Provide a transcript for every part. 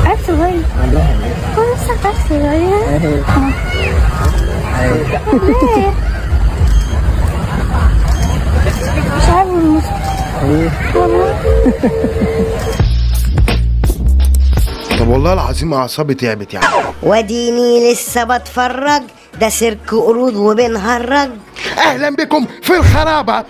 عيب صغير. هو لسه عيب صغير. ليه؟ مش عارف والله. طب والله العظيم اعصابي تعبت يعني. وديني لسه بتفرج، ده سيرك قرود وبنهرج. اهلا بكم في الخرابه.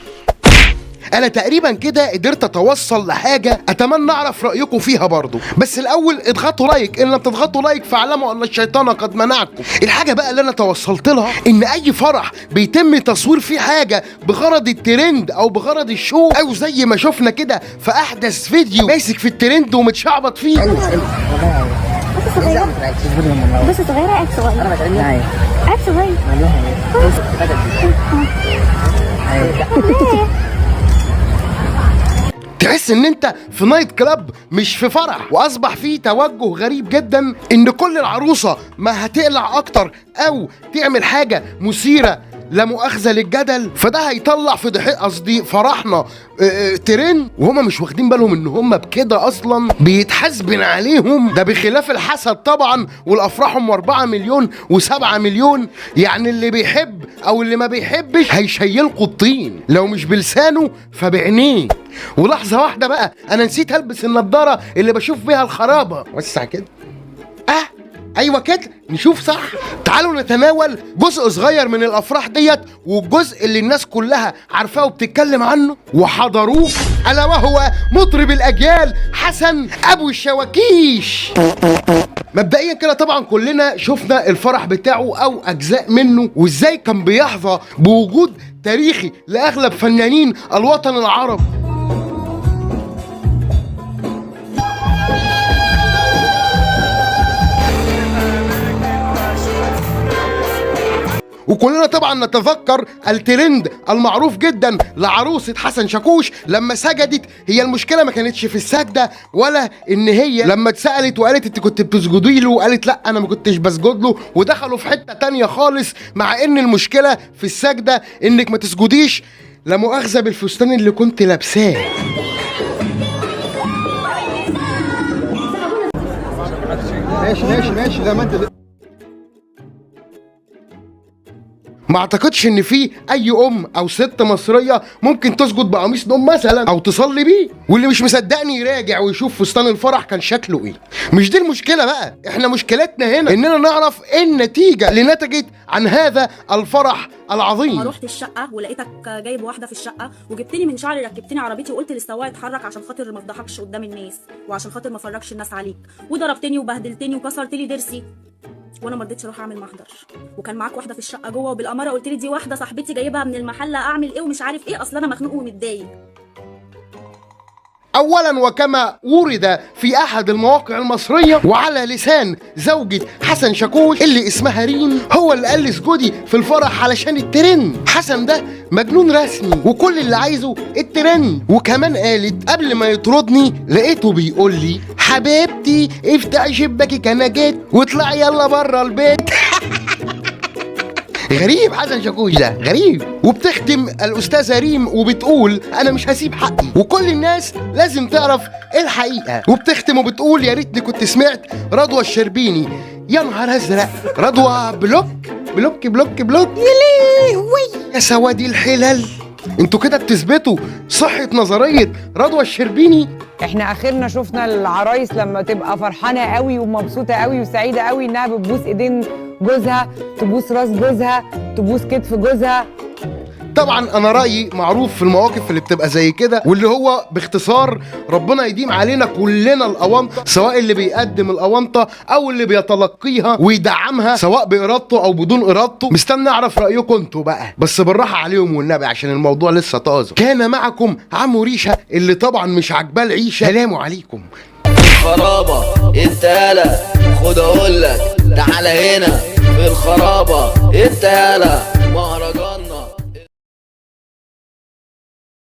انا تقريبا كده قدرت اتوصل لحاجه اتمنى اعرف رايكم فيها برضو، بس الاول اضغطوا لايك. ان لم تضغطوا لايك فاعلموا ان الشيطان قد منعكم. الحاجه بقى اللي انا توصلت لها ان اي فرح بيتم تصوير فيه حاجه بغرض الترند او بغرض الشو، او زي ما شفنا كده في احدث فيديو ماسك في الترند ومتشعبط فيه. بس صغيرة. بس صغيرة. عيب صغير. عيب صغير. ليه؟ تحس ان انت في نايت كلاب مش في فرح. واصبح فيه توجه غريب جدا ان كل العروسه ما هتقلع اكتر او تعمل حاجه مثيره لا مؤاخذه للجدل، فده هيطلع في ضحك قصدي فرحنا ترند، وهما مش واخدين بالهم ان هما بكده اصلا بيتحاسبن عليهم. ده بخلاف الحسد طبعا، والافراح ام 4 مليون و7 مليون. يعني اللي بيحب او اللي ما بيحبش هيشيلقوا الطين، لو مش بلسانه فبعينيه. ولحظه واحده بقى، انا نسيت البس النضاره اللي بشوف بيها الخرابه. وسع كده. ايوه كده نشوف صح. تعالوا نتناول جزء صغير من الافراح ديت، والجزء اللي الناس كلها عارفاه وبتتكلم عنه وحضروه، الا وهو مطرب الاجيال حسن ابو الشواكيش. مبدئيا كده طبعا كلنا شفنا الفرح بتاعه او اجزاء منه، وازاي كان بيحظى بوجود تاريخي لاغلب فنانين الوطن العربي. وكلنا طبعا نتذكر الترند المعروف جدا لعروسة حسن شاكوش لما سجدت. هي المشكلة ما كانتش في السجدة، ولا ان هي لما اتسألت وقالت انت كنت بتسجدي له وقالت لا انا ما كنتش بسجد له، ودخلوا في حتة تانية خالص. مع ان المشكلة في السجدة انك ما تسجديش لا مؤاخذة بالفستان اللي كنت لابساه. ماشي زي ما انت. ما اعتقدش ان في اي ام او ست مصريه ممكن تسجد بقميص نوم مثلا او تصلي بيه. واللي مش مصدقني يراجع ويشوف فستان الفرح كان شكله ايه. مش دي المشكله بقى، احنا مشكلتنا هنا اننا نعرف ايه النتيجه اللي نتجت عن هذا الفرح العظيم. رحت الشقه ولقيتك جايب واحده في الشقه وجبتني من شعري، ركبتني عربيتي وقلت للسواق اتحرك عشان خاطر ما افضحكش قدام الناس وعشان خاطر ما افرجش الناس عليك، وضربتني وبهدلتني وكسرت لي ضرسي، وانا ما رضيتش اروح اعمل محضر. وكان معاك واحده في الشقه جوه، وبالاماره قلت لي دي واحده صاحبتي جايبها من المحله، اعمل ايه ومش عارف ايه، اصل انا مخنوق ومتضايق. اولا وكما ورد في احد المواقع المصريه وعلى لسان زوجة حسن شاكوش اللي اسمها ريم، هو اللي قال لي اسجدي في الفرح علشان الترند. حسن ده مجنون رسمي وكل اللي عايزه الترند. وكمان قالت قبل ما يطردني لقيته بيقول لي حبيبتي افتحي شباكك انا جيت واطلعي يلا بره البيت. غريب حسن شاكوش ده غريب. وبتختم الأستاذة ريم وبتقول أنا مش هسيب حقي وكل الناس لازم تعرف الحقيقة. وبتختم وبتقول يا ريتني كنت سمعت رضوى الشربيني. يا نهار أزرق، رضوى بلوك بلوك بلوك بلوك. يليوي يا سوادي الحلال، انتوا كده بتثبتوا صحة نظرية رضوى الشربيني. احنا اخرنا شفنا العرايس لما تبقى فرحانه قوي ومبسوطه قوي وسعيده قوي انها بتبوس ايدين جوزها، تبوس راس جوزها، تبوس كتف جوزها. طبعا انا رايي معروف في المواقف اللي بتبقى زي كده، واللي هو باختصار ربنا يديم علينا كلنا الاونطه، سواء اللي بيقدم الاونطه او اللي بيتلقيها ويدعمها سواء بارادته او بدون ارادته. مستني اعرف رايكم انتوا بقى، بس بالراحه عليهم والنبي عشان الموضوع لسه طازه. كان معكم عمو ريشه اللي طبعا مش عاجباه العيشه. سلام عليكم. الخرابه انت يالا، خد اقول لك تعالى هنا في الخرابه انت يالا.